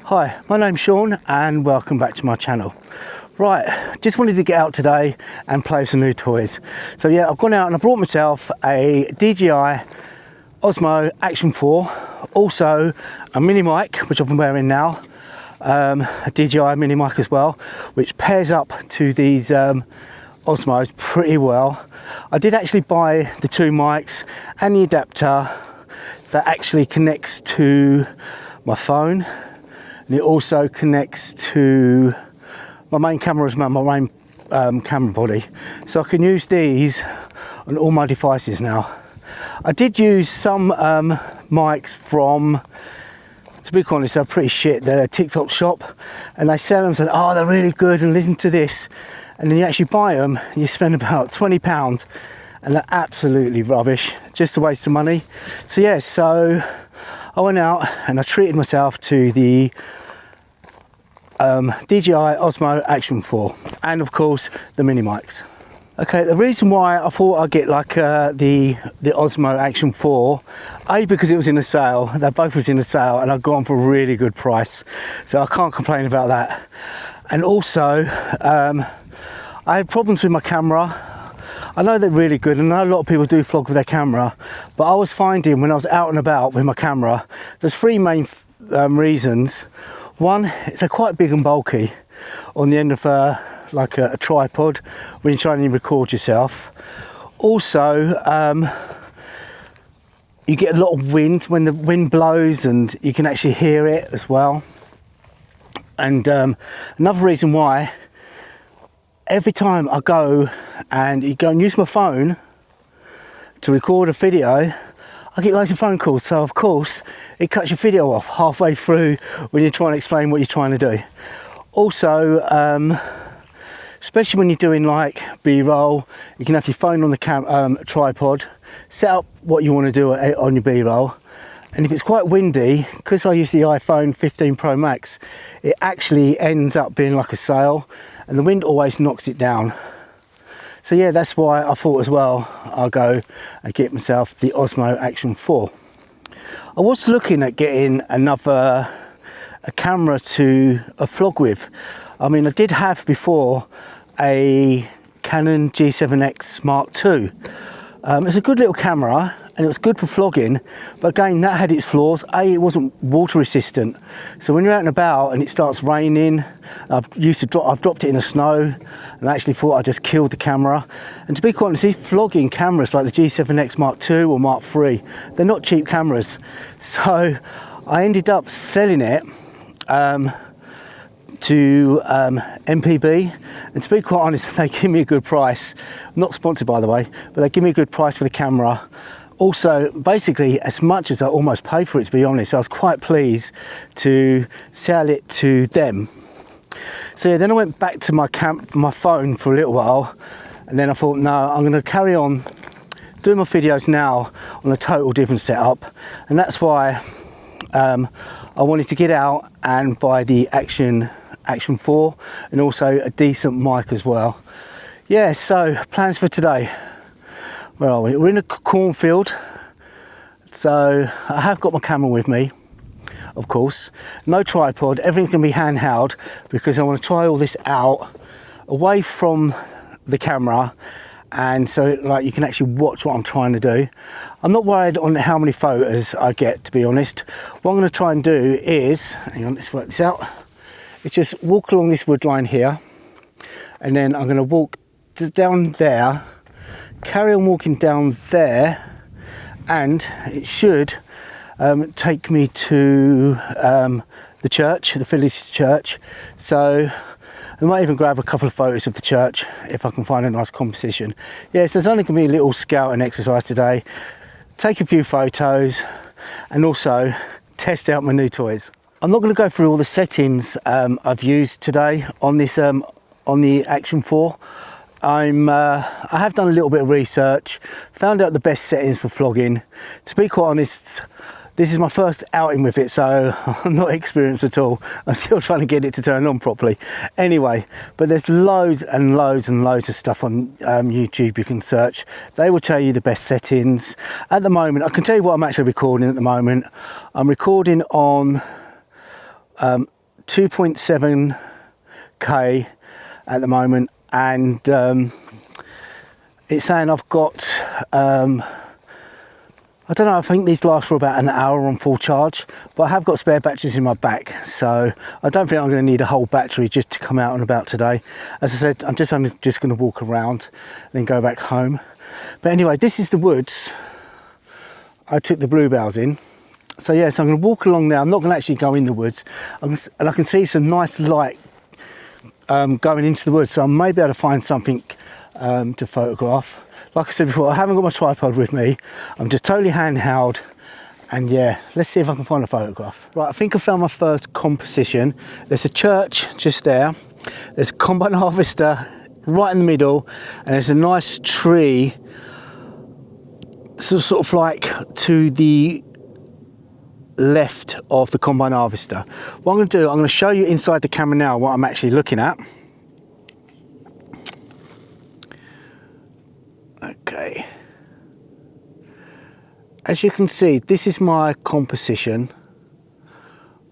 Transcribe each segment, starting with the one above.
Hi, my name's Sean and welcome back to my channel. Right, just wanted to get out today and play with some new toys. So yeah, I've gone out and I brought myself a DJI Osmo Action 4, also a mini mic, which I've been wearing now, a DJI Mini Mic as well, which pairs up to these Osmos pretty well. I did actually buy the two mics and the adapter that actually connects to my phone. And it also connects to my main camera as well, my main camera body. So I can use these on all my devices now. I did use some mics from, to be honest, they're pretty shit. They're a TikTok shop and they sell them and say, oh, they're really good and listen to this. And then you actually buy them, you spend about £20 and they're absolutely rubbish, just a waste of money. So yeah, so I went out and I treated myself to the DJI Osmo Action 4 and of course the mini mics. Okay, the reason why I thought I'd get like the Osmo Action 4, because it was in a sale, they both was in a sale and I got them for a really good price, so I can't complain about that. And also I had problems with my camera. I know they're really good and I know a lot of people do vlog with their camera, but I was finding when I was out and about with my camera, there's three main reasons. One, they're quite big and bulky on the end of like a tripod when you're trying to record yourself. Also, you get a lot of wind when the wind blows and you can actually hear it as well. And another reason why, every time I go and use my phone to record a video, I get loads of phone calls, so of course it cuts your video off halfway through when you're trying to explain what you're trying to do. Also, especially when you're doing like B-roll, you can have your phone on the tripod, set up what you want to do on your B-roll, and if it's quite windy, because I use the iPhone 15 Pro Max, it actually ends up being like a sail, and the wind always knocks it down. So yeah, that's why I thought as well I'll go and get myself the Osmo Action 4. I was looking at getting a camera to vlog with. I mean, I did have before a Canon G7X Mark II. It's a good little camera and it was good for vlogging, but again, that had its flaws. It wasn't water resistant. So when you're out and about and it starts raining, I've dropped it in the snow and I actually thought I just killed the camera. And to be quite honest, these vlogging cameras like the G7X Mark II or Mark III, they're not cheap cameras. So I ended up selling it to MPB, and to be quite honest, they give me a good price. Not sponsored by the way, but they give me a good price for the camera. Also, basically as much as I almost paid for it, to be honest. I was quite pleased to sell it to them. So yeah, then I went back to my phone for a little while, and then I thought, no, I'm going to carry on doing my videos now on a total different setup, and that's why I wanted to get out and buy the Action 4 and also a decent mic as well. Yeah, so plans for today. Where are we? We're in a cornfield, so I have got my camera with me, of course. No tripod, everything's going to be handheld because I want to try all this out away from the camera, and so like you can actually watch what I'm trying to do. I'm not worried on how many photos I get, to be honest. What I'm going to try and do is, hang on, let's work this out. It's just walk along this wood line here, and then I'm going to walk down there, carry on walking down there, and it should take me to the church, the village church. So I might even grab a couple of photos of the church if I can find a nice composition. Yeah, so there's only going to be a little scouting exercise today. Take a few photos and also test out my new toys. I'm not going to go through all the settings I've used today on this on the Action 4. I have done a little bit of research, found out the best settings for vlogging. To be quite honest, this is my first outing with it, so I'm not experienced at all. I'm still trying to get it to turn on properly. Anyway, but there's loads and loads and loads of stuff on YouTube you can search. They will tell you the best settings. At the moment, I can tell you what I'm actually recording at the moment. I'm recording on 2.7K at the moment, and it's saying I've got I don't know, I think these last for about an hour on full charge, but I have got spare batteries in my back, so I don't think I'm going to need a whole battery just to come out and about today. As I said, I'm just going to walk around and then go back home. But anyway, this is the woods I took the bluebells in. So yeah, so I'm going to walk along now. I'm not going to actually go in the woods, and I can see some nice light going into the woods, so I may be able to find something to photograph. Like I said before, I haven't got my tripod with me. I'm just totally handheld, and yeah, let's see if I can find a photograph. Right, I think I found my first composition. There's a church just there. There's a combine harvester right in the middle, and there's a nice tree, so sort of like to the left of the combine harvester. What I'm going to do, I'm going to show you inside the camera now what I'm actually looking at. Okay, as you can see, this is my composition.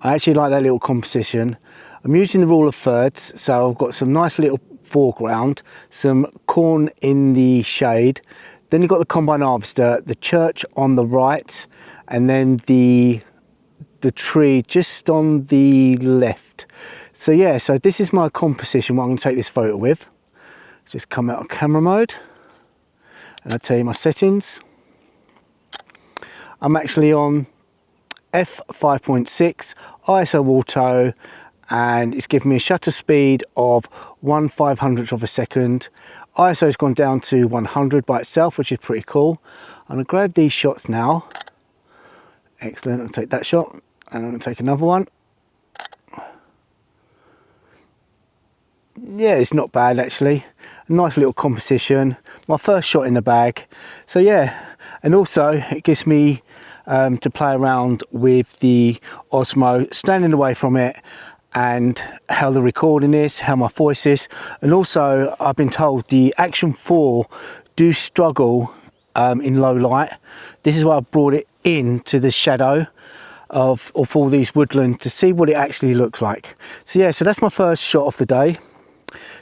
I actually like that little composition. I'm using the rule of thirds, so I've got some nice little foreground, some corn in the shade, then you've got the combine harvester, the church on the right, and then the tree just on the left. So yeah, so this is my composition, what I'm going to take this photo with. Let's just come out of camera mode. And I'll tell you my settings. I'm actually on f5.6 ISO auto, and it's giving me a shutter speed of 1/500th of a second. ISO's gone down to 100 by itself, which is pretty cool. I'm going to grab these shots now. Excellent. I'll take that shot, and I'm going to take another one. Yeah, it's not bad actually. A nice little composition. My first shot in the bag. So yeah, and also it gives me to play around with the Osmo, standing away from it, and how the recording is, how my voice is. And also I've been told the Action 4 do struggle in low light. This is why I brought it into the shadow of all these woodland to see what it actually looks like. So yeah, so that's my first shot of the day.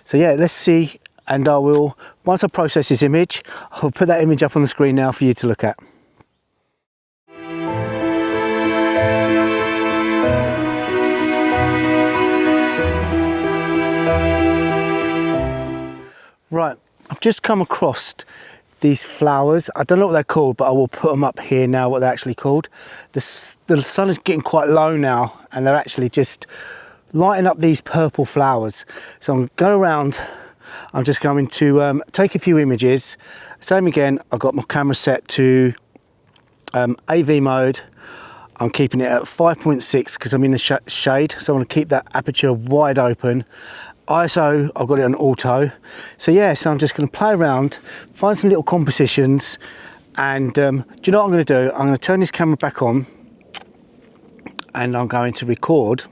So yeah, let's see, and I will, once I process this image, I'll put that image up on the screen now for you to look at. Right, I've just come across these flowers. I don't know what they're called, but I will put them up here now, what they're actually called. The sun is getting quite low now, and they're actually just lighting up these purple flowers. So I'm going to go around. I'm just going to take a few images. Same again, I've got my camera set to AV mode. I'm keeping it at 5.6 because I'm in the shade, so I want to keep that aperture wide open. ISO, I've got it on auto. So yeah, so I'm just going to play around, find some little compositions, and do you know what I'm going to do? I'm going to turn this camera back on, and I'm going to record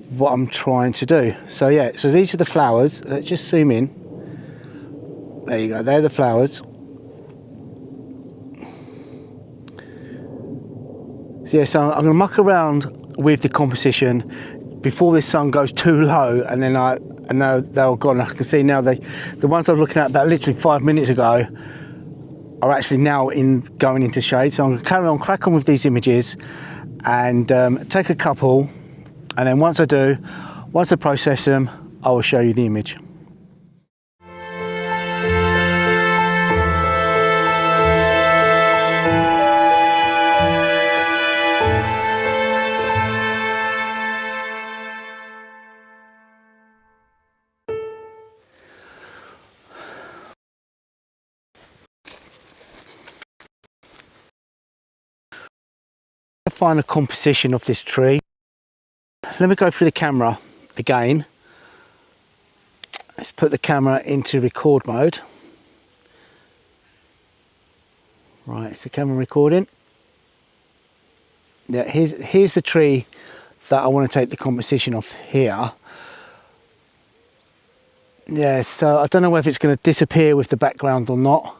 what I'm trying to do. So yeah, so these are the flowers. Let's just zoom in. There you go, they're the flowers. So yeah, so I'm going to muck around with the composition before this sun goes too low, and then I know they're all gone. I can see now the ones I was looking at about literally 5 minutes ago are actually now going into shade. So I'm going to carry on, crack on with these images, and take a couple. And then once I process them, I will show you the image. Find a composition of this tree. Let me go through the camera again. Let's put the camera into record mode. Right, is the camera recording? Yeah, here's the tree that I want to take the composition of here. Yeah, so I don't know whether it's going to disappear with the background or not.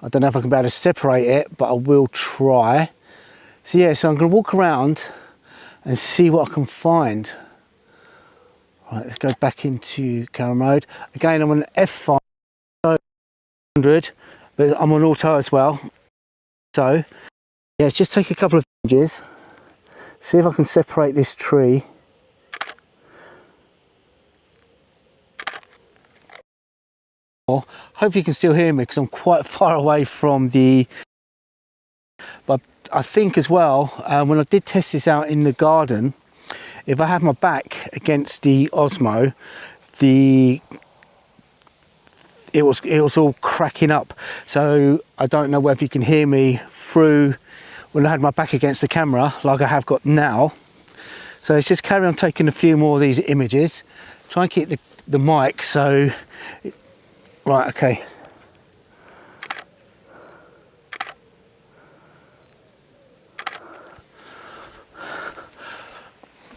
I don't know if I can be able to separate it, but I will try. So yeah, so I'm going to walk around and see what I can find. Right, let's go back into camera mode. Again, I'm on F5 100, but I'm on auto as well. So yeah, just take a couple of images, see if I can separate this tree. Hope you can still hear me because I'm quite far away from the, but I think as well, when I did test this out in the garden, if I have my back against the Osmo, it was all cracking up. So I don't know whether you can hear me through when I had my back against the camera like I have got now. So it's just carry on taking a few more of these images. Try and keep the mic so, right, okay.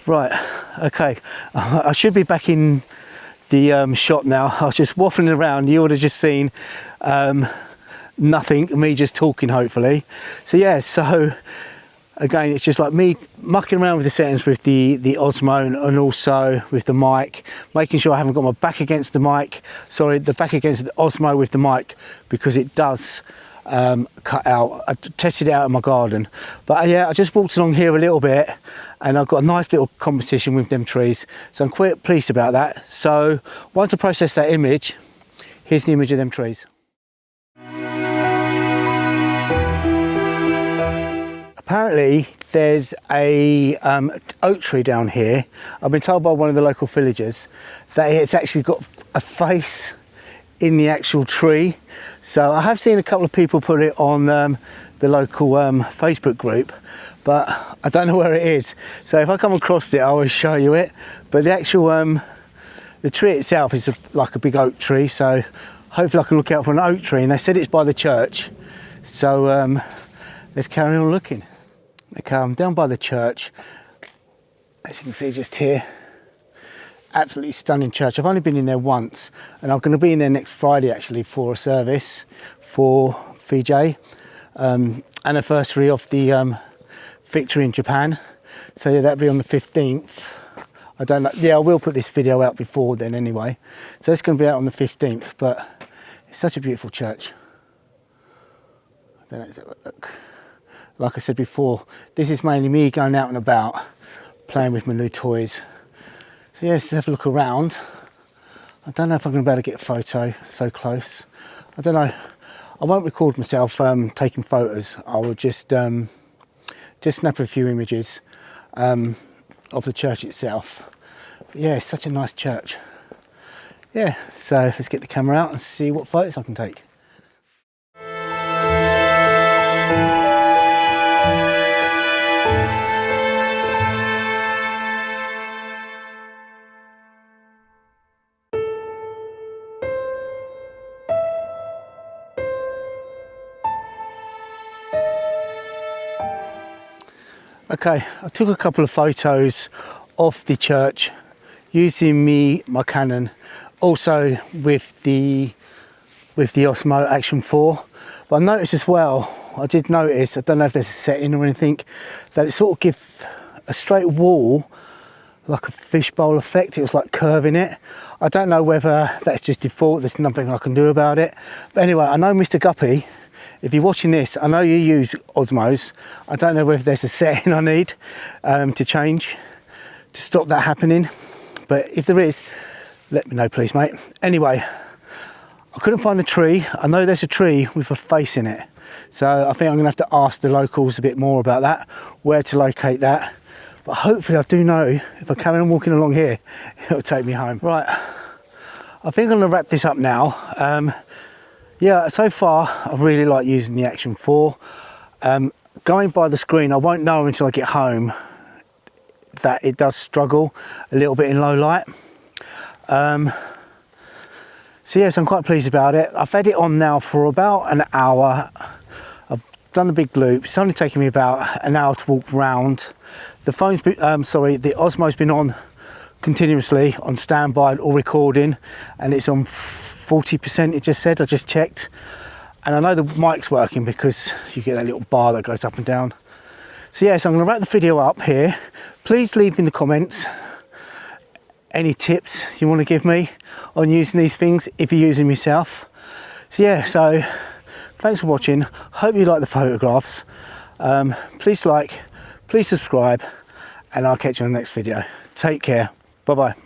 Right, okay, I should be back in the shot now. I was just waffling around. You would have just seen nothing, me just talking hopefully. So yeah, so again, it's just like me mucking around with the settings with the Osmo and also with the mic, making sure I haven't got my back against the mic, sorry, the back against the Osmo with the mic, because it does cut out. I tested it out in my garden, but yeah, I just walked along here a little bit and I've got a nice little competition with them trees, so I'm quite pleased about that. So once I process that image, here's the image of them trees. Apparently there's a oak tree down here. I've been told by one of the local villagers that it's actually got a face in the actual tree. So I have seen a couple of people put it on the local Facebook group, but I don't know where it is. So if I come across it, I will show you it. But the actual the tree itself is like a big oak tree, so hopefully I can look out for an oak tree. And they said it's by the church, so let's carry on looking. Okay, I'm down by the church, as you can see just here. Absolutely stunning church. I've only been in there once, and I'm going to be in there next Friday actually for a service for VJ, anniversary of the victory in Japan. So yeah, that'll be on the 15th. I don't know, yeah, I will put this video out before then anyway. So it's going to be out on the 15th, but it's such a beautiful church. I don't know, let's have a look. Like I said before, this is mainly me going out and about, playing with my new toys. So yeah, let's have a look around. I don't know if I'm going to be able to get a photo so close. I don't know. I won't record myself taking photos. I will just snap a few images of the church itself. But yeah, it's such a nice church. Yeah, so let's get the camera out and see what photos I can take. Okay, I took a couple of photos of the church using my Canon, also with the Osmo Action 4. But I noticed as well, I did notice, I don't know if there's a setting or anything, that it sort of gives a straight wall like a fishbowl effect. It was like curving it. I don't know whether that's just default, there's nothing I can do about it. But anyway, I know Mr. Guppy, if you're watching this, I know you use Osmos. I don't know whether there's a setting I need to change to stop that happening. But if there is, let me know please, mate. Anyway, I couldn't find the tree. I know there's a tree with a face in it. So I think I'm gonna have to ask the locals a bit more about that, where to locate that. But hopefully I do know, if I carry on walking along here, it'll take me home. Right, I think I'm gonna wrap this up now. Yeah, so far I really like using the Action 4. Going by the screen, I won't know until I get home that it does struggle a little bit in low light. So yes, I'm quite pleased about it. I've had it on now for about an hour. I've done the big loop. It's only taken me about an hour to walk round. The phone's been, the Osmo's been on continuously on standby or recording, and it's on 40%, it just said, I just checked. And I know the mic's working because you get that little bar that goes up and down. So yes, I'm going to wrap the video up here. Please leave in the comments any tips you want to give me on using these things if you're using them yourself. So yeah, so thanks for watching. Hope you like the photographs. Please like, please subscribe, and I'll catch you on the next video. Take care. Bye bye.